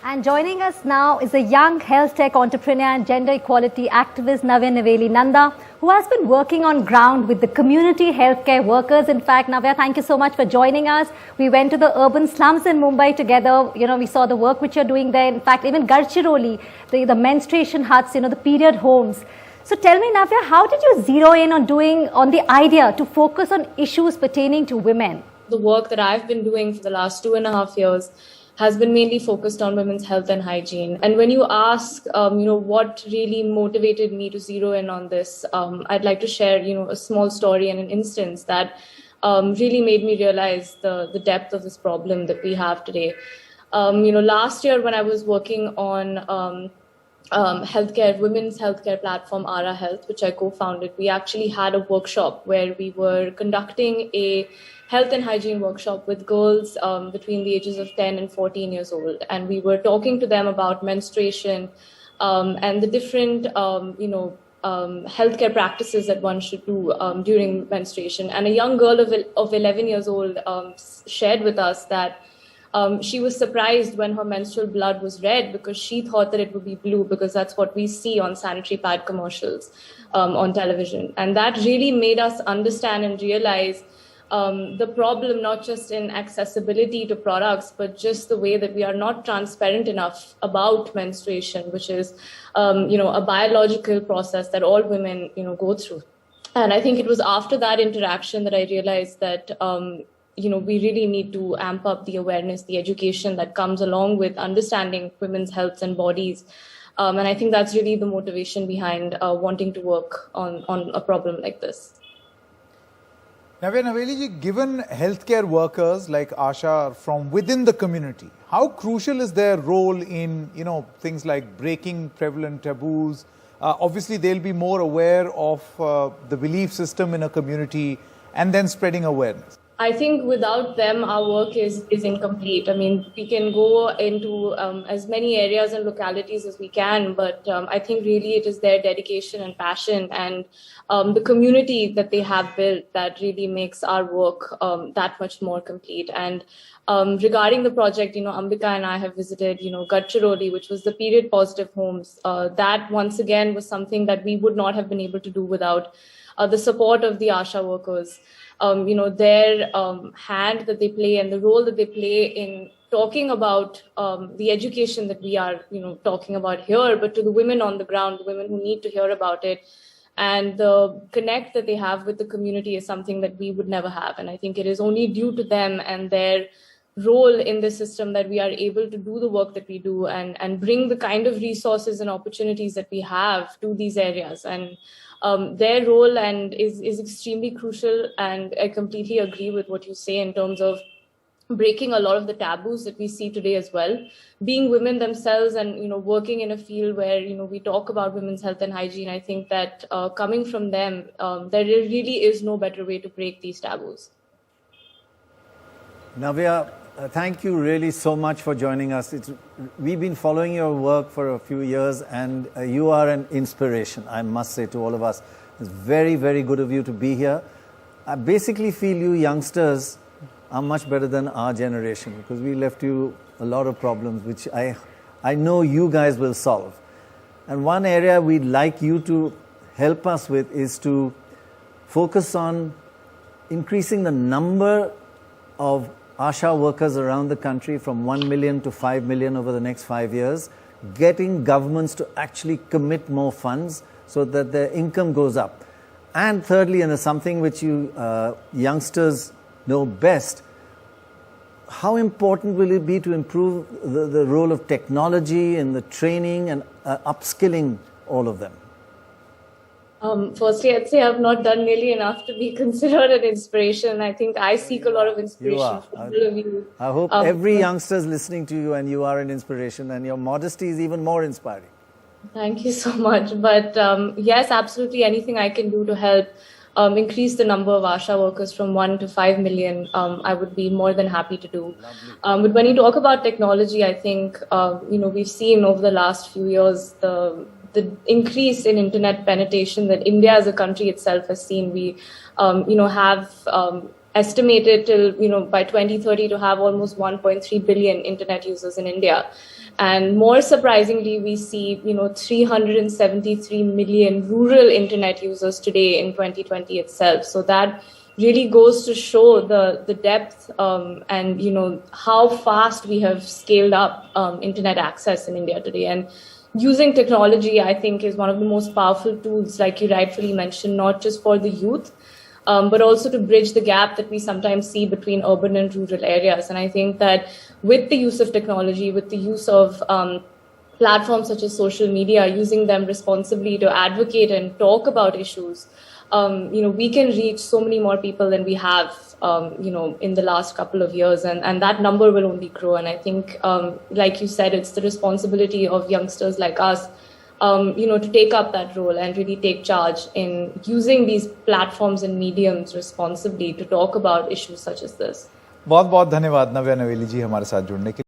And joining us now is a young health tech entrepreneur and gender equality activist, Navya Naveli Nanda, who has been working on ground with the community healthcare workers. In fact, Navya, thank you so much for joining us. We went to the urban slums in Mumbai together. We saw the work which you're doing there. In fact, even Gadchiroli, the menstruation huts, the period homes. So tell me, Navya, how did you zero in on the idea to focus on issues pertaining to women? The work that I've been doing for the last 2.5 years has been mainly focused on women's health and hygiene. And when you ask, what really motivated me to zero in on this, I'd like to share, a small story and an instance that really made me realize the depth of this problem that we have today. Last year when I was working on women's healthcare platform, Ara Health, which I co-founded, we actually had a workshop where we were conducting a health and hygiene workshop with girls between the ages of 10 and 14 years old. And we were talking to them about menstruation and the different, healthcare practices that one should do during menstruation. And a young girl of 11 years old shared with us that she was surprised when her menstrual blood was red because she thought that it would be blue because that's what we see on sanitary pad commercials on television. And that really made us understand and realize the problem, not just in accessibility to products, but just the way that we are not transparent enough about menstruation, which is, a biological process that all women, go through. And I think it was after that interaction that I realized that, we really need to amp up the awareness, the education that comes along with understanding women's health and bodies. And I think that's really the motivation behind wanting to work on a problem like this. Navya Naveli ji, given healthcare workers like Asha are from within the community, how crucial is their role in, things like breaking prevalent taboos? Obviously, they'll be more aware of the belief system in a community and then spreading awareness. I think without them, our work is incomplete. I mean, we can go into as many areas and localities as we can, but I think really it is their dedication and passion and the community that they have built that really makes our work that much more complete. And regarding the project, Ambika and I have visited, Gadchiroli, which was the period positive homes. That once again was something that we would not have been able to do without the support of the Asha workers. Their hand that they play and the role that they play in talking about the education that we are, talking about here, but to the women on the ground, the women who need to hear about it. And the connect that they have with the community is something that we would never have. And I think it is only due to them and their role in the system that we are able to do the work that we do and bring the kind of resources and opportunities that we have to these areas. And their role is extremely crucial, and I completely agree with what you say in terms of breaking a lot of the taboos that we see today as well. Being women themselves and working in a field where we talk about women's health and hygiene, I think that coming from them, there really is no better way to break these taboos. Navya, thank you really so much for joining us. We've been following your work for a few years, and you are an inspiration, I must say, to all of us. It's very, very good of you to be here. I basically feel you youngsters are much better than our generation because we left you a lot of problems which I know you guys will solve. And one area we'd like you to help us with is to focus on increasing the number of Asha workers around the country from 1 million to 5 million over the next 5 years, getting governments to actually commit more funds so that their income goes up. And thirdly, and something which you youngsters know best, how important will it be to improve the role of technology in the training and upskilling all of them? Firstly, I'd say I've not done nearly enough to be considered an inspiration. I think I seek a lot of inspiration from all of you. I hope every youngster is listening to you and you are an inspiration, and your modesty is even more inspiring. Thank you so much. But yes, absolutely anything I can do to help increase the number of Asha workers from 1 to 5 million, I would be more than happy to do. But when you talk about technology, I think, we've seen over the last few years the increase in internet penetration that India as a country itself has seen. We, have estimated till, by 2030 to have almost 1.3 billion internet users in India. And more surprisingly, we see, 373 million rural internet users today in 2020 itself. So that really goes to show the depth and, how fast we have scaled up internet access in India today. And using technology, I think, is one of the most powerful tools, like you rightfully mentioned, not just for the youth, but also to bridge the gap that we sometimes see between urban and rural areas. And I think that with the use of technology, with the use of platforms such as social media, using them responsibly to advocate and talk about issues, we can reach so many more people than we have, in the last couple of years. And that number will only grow. And I think, like you said, it's the responsibility of youngsters like us, to take up that role and really take charge in using these platforms and mediums responsibly to talk about issues such as this. बहुत बहुत धन्यवाद नव्या नवेली जी हमारे साथ जुड़ने के लिए।